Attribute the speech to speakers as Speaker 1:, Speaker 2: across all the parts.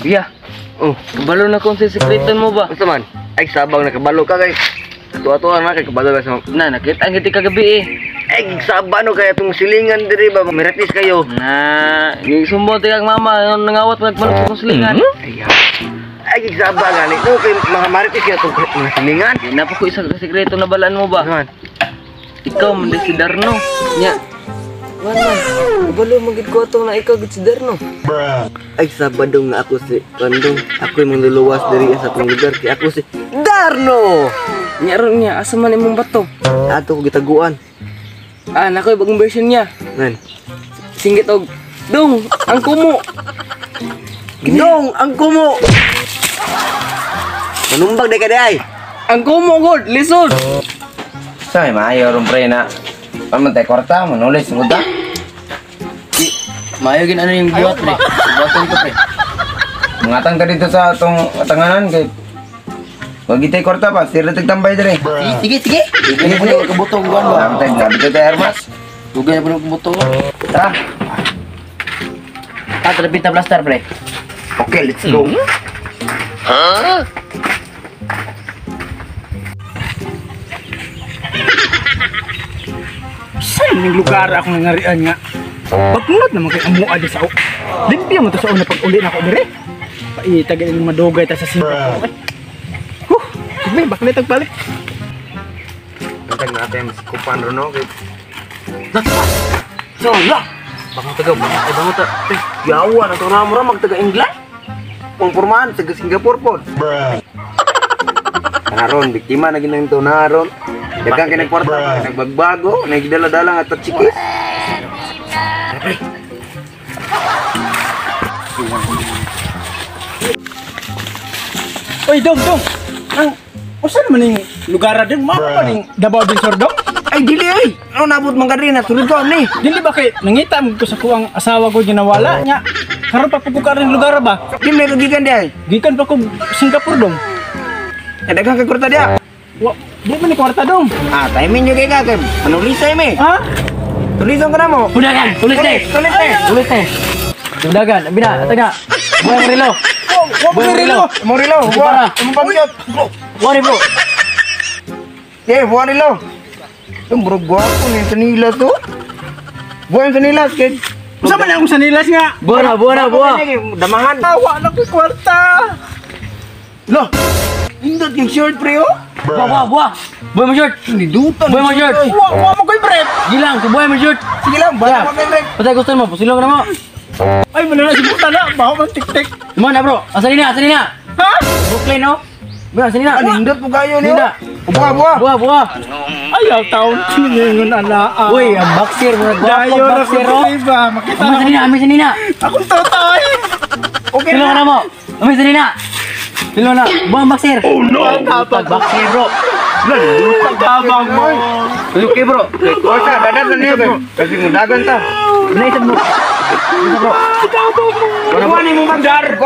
Speaker 1: Iya.
Speaker 2: Oh,
Speaker 1: Kabalo na kung sisikretan mo ba?
Speaker 2: basta man. Ay, sabang nakabalo ka kay. Tuwa-tuwa na kay kabalo ka sa...
Speaker 1: Na, nakita ang kita kagabi eh.
Speaker 2: Ay, sabano kaya itong silingan diri ba? Miratis kayo.
Speaker 1: Na, isumbong tingag mama, nangawat nagbalok sa silingan.
Speaker 2: Ay, ay, saba gani. No, kay mga maritis kaya itong mga silingan.
Speaker 1: Napa ko isang sikreto na balaan mo ba?
Speaker 2: Man.
Speaker 1: Ikaw, mandi si Darno. Nya. Man, kabalo magid ko itong na ikaw gid si Darno.
Speaker 2: Ay, sabadong nga ako si Kandong. Ako yung luluwas diri sa atong lugar. Kaya ako si Darno!
Speaker 1: Nya ron niya, asa man imong bato?
Speaker 2: Ato ko gitaguan.
Speaker 1: Ah, nakoy bagong version niya.
Speaker 2: Man.
Speaker 1: Singgit og Dong, ang kumo.
Speaker 2: Gindong, ang kumo! Manumbag day ka day!
Speaker 1: Ang kumo god, lisod.
Speaker 3: Sa maayo ron pre na. Paman tay kwarta mo nulis mo ta.
Speaker 1: Mayo gin ano yung giwat pre. Buhaton ko pre.
Speaker 3: Mangatang ta dito sa atong atanganan kay wag itay kwarta pa, sira tambay dire.
Speaker 1: Sige.
Speaker 3: Sige sige kabutong guan ba. Amtay na dito tay armas.
Speaker 1: Dugay na pala kumuto.
Speaker 3: Tara.
Speaker 1: Tara pinta blaster pre.
Speaker 2: Okay, let's go.
Speaker 4: Saan yung lugar ako nangarian nga? Pagkunod naman kay amo adi sa limpyo mo to sa una pag uli na ako dire. Paitagal yung madugay ta sa simpa ko. May baklit ang balik.
Speaker 2: Antag natin, kupan ron no.
Speaker 1: So, la. Bango taga, bango ta.
Speaker 2: Yawa na to na mo magtaga England. Pangpormahan taga Singapore po. Naron, biktima na ginang to naron. Dagang kay nagporta, nagbagbago, nagdala-dala nga tatsikis.
Speaker 4: Oy, dong. Ang usa naman yung lugar din mo pa ning Davao din Sordong?
Speaker 2: Ay dili ay. Ano nabot man kadiri na sulod ko ni.
Speaker 4: Dili ba kay nangita mo ko sa kuang asawa ko ginawala nya. Karon pa pud ko ka ring lugar ba?
Speaker 2: Di may kagigan di ay.
Speaker 4: Gikan pa ko Singapore dong.
Speaker 2: Dagang kay kurta dia.
Speaker 4: Wa, di man ni kwarta dong.
Speaker 2: Ah, timing nyo kay kagam. Manulisay me.
Speaker 4: Ha?
Speaker 2: Tulisan ka na mo.
Speaker 1: Udagan, tulis teh. Tulis teh. Udagan, bina, taga. Buang relo.
Speaker 4: Wa mo rilo.
Speaker 2: Mo rilo.
Speaker 1: Para.
Speaker 2: Mo pagyot.
Speaker 1: Wari bro.
Speaker 2: Eh, buwan rilo. Yung bro gwapo ni sanila to. Buwan sanila kay.
Speaker 4: Usa man ang sanilas nga.
Speaker 1: Buah.
Speaker 2: Damahan.
Speaker 4: Tawa na ko kwarta.
Speaker 2: Lo. Indot yung short pre oh.
Speaker 1: Buah. Buah mo short.
Speaker 2: Nidutan.
Speaker 1: Buah mo short.
Speaker 4: Wa mo koy pre.
Speaker 1: Gilang, si buah mo short.
Speaker 2: Sige lang, bala mo kay Rek.
Speaker 1: Patay gusto mo, pusilong na mo.
Speaker 4: Ay, wala na si buta na. Baho man tik-tik.
Speaker 1: Mana bro? Asan na?
Speaker 4: Ha?
Speaker 1: Brooklyn no? Bro, asan na?
Speaker 2: Nindot po kayo niyo.
Speaker 1: Nindot.
Speaker 2: Buwa.
Speaker 1: Buah.
Speaker 4: Ayaw taon kiningon ala.
Speaker 1: Uy, ang boxer bro.
Speaker 4: Dayo na ko
Speaker 1: Boxer oh.
Speaker 4: iba. Makita
Speaker 1: Amin sanina.
Speaker 4: akong tatay.
Speaker 2: Okay
Speaker 1: Silong
Speaker 2: na.
Speaker 1: na mo. Amin sanina. Silong na. Buang boxer. Oh
Speaker 4: no.
Speaker 1: Boxer bro.
Speaker 4: Pagkabang mo.
Speaker 2: Okay bro. Kosa dadar na niyo bro. Kasi mundagan ta.
Speaker 1: Naisip bro.
Speaker 4: Kuha ni mong magdar ko.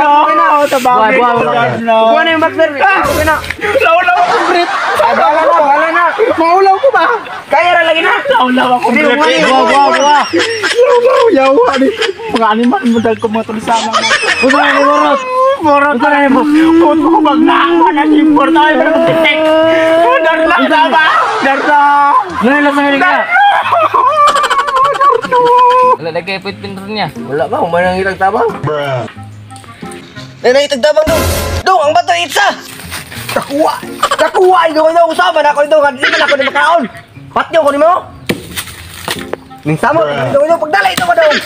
Speaker 4: Tabagay
Speaker 1: Buwa.
Speaker 2: Kuha na yung boxer. Okay na.
Speaker 4: Law-law ako, Brit.
Speaker 2: Bala na.
Speaker 4: Maulaw ko ba?
Speaker 2: Kaya ra lagi na.
Speaker 4: Law-law ako,
Speaker 2: Hindi,
Speaker 4: Brit.
Speaker 1: Buah.
Speaker 4: Law-law, yawa ni. Mga animal mo dahil ko mga tulisama mo.
Speaker 1: Buta na ni Borot.
Speaker 4: Borot na rin mo. Kung ko magnaawa na si Borot. Pero titik. Dar lang, tama. Dar lang.
Speaker 1: Nailas na nga. Wala lagi pinter niya.
Speaker 2: Wala ba? Humanang ilang tabang? Itagtabang dong. Dong, ang bato itsa. Takuha. Ikaw na usapan ako ito. Hindi man ako na makaon. Patyo ko ni mo. Ning samot. Ito pagdala ito ko dong.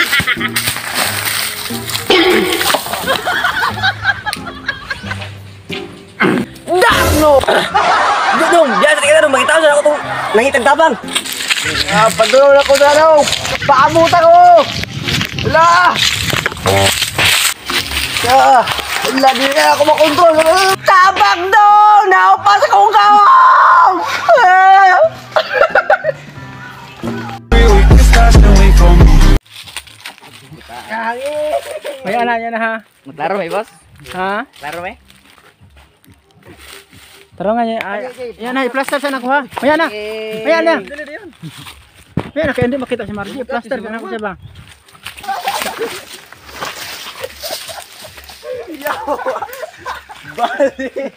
Speaker 2: Darno! Dong, diyan sa tingin na dong. Makita ko sa ako itong nangitagtabang. Padulong ako sa ano. Paamutan ko. Wala. Wala, di na ako makontrol. Tabang daw! Naupas akong kawang!
Speaker 4: May ana yan ha.
Speaker 1: Klaro may boss?
Speaker 4: Ha?
Speaker 1: Klaro may?
Speaker 4: Tara nga yan. Yan na, plaster sa ako ha. Ayan na. Ayan na. Ayan na, kaya hindi makita si Margie. Plaster ka na ako siya ba?
Speaker 2: Bali.